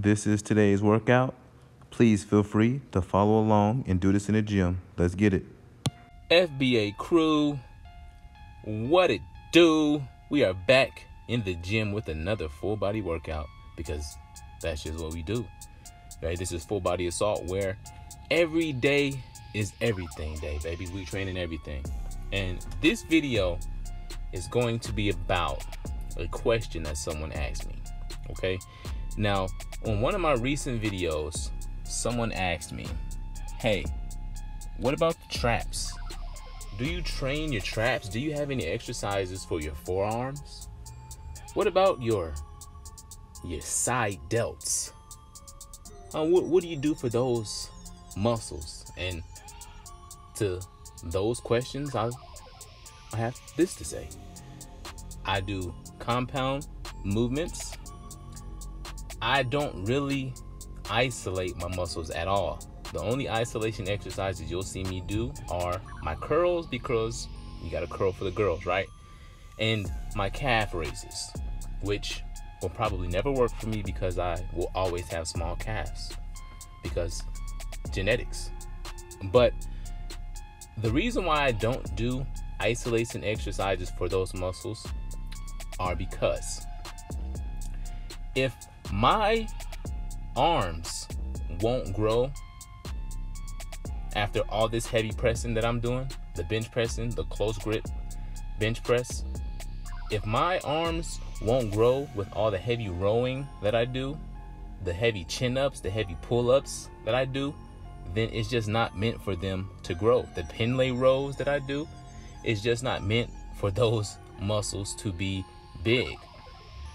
This is today's workout. Please feel free to follow along and do this in the gym. Let's get it. FBA crew, what it do? We are back in the gym with another full body workout because that's just what we do. Right? This is full body assault where every day is everything day, baby. We training everything. And this video is going to be about a question that someone asked me. Okay? Now, on one of my recent videos, someone asked me, hey, what about the traps? Do you train your traps? Do you have any exercises for your forearms? What about your side delts? What do you do for those muscles? And to those questions, I have this to say. I do compound movements. I don't really isolate my muscles at all. The only isolation exercises you'll see me do are my curls, because you got to curl for the girls, right? And my calf raises, which will probably never work for me because I will always have small calves because genetics. But the reason why I don't do isolation exercises for those muscles are because if my arms won't grow after all this heavy pressing that I'm doing, the bench pressing, the close grip bench press, if my arms won't grow with all the heavy rowing that I do, the heavy chin-ups, the heavy pull-ups that I do, then it's just not meant for them to grow. The pin lay rows that I do is just not meant for those muscles to be big.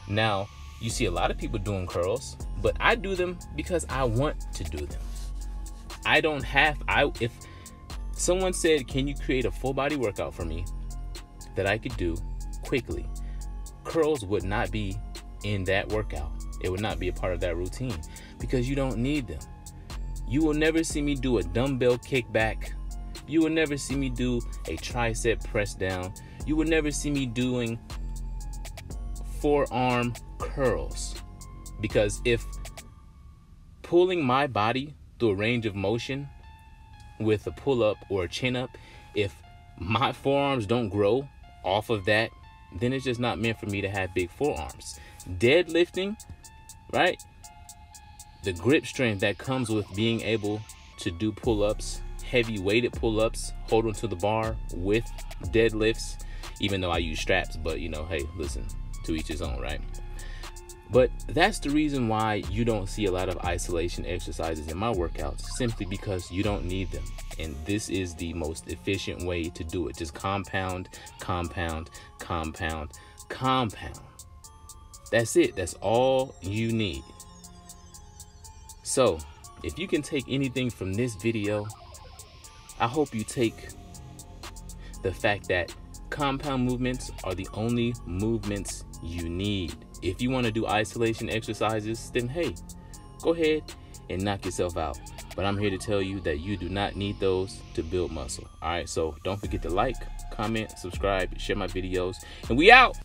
Now, you see a lot of people doing curls, but I do them because I want to do them. If someone said, can you create a full body workout for me that I could do quickly, curls would not be in that workout. It would not be a part of that routine because you don't need them. You will never see me do a dumbbell kickback. You will never see me do a tricep press down. You will never see me doing forearm curls, because if pulling my body through a range of motion with a pull-up or a chin-up, if my forearms don't grow off of that, then it's just not meant for me to have big forearms. Deadlifting, right? The grip strength that comes with being able to do pull-ups, heavy weighted pull-ups, hold onto the bar with deadlifts, even though I use straps, but you know, hey, listen, to each his own, right? But that's the reason why you don't see a lot of isolation exercises in my workouts, simply because you don't need them. And this is the most efficient way to do it. Just compound, compound, compound, compound. That's it. That's all you need. So if you can take anything from this video, I hope you take the fact that compound movements are the only movements you need. If you want to do isolation exercises, then hey, go ahead and knock yourself out. But I'm here to tell you that you do not need those to build muscle. All right, so don't forget to like, comment, subscribe, share my videos, and we out.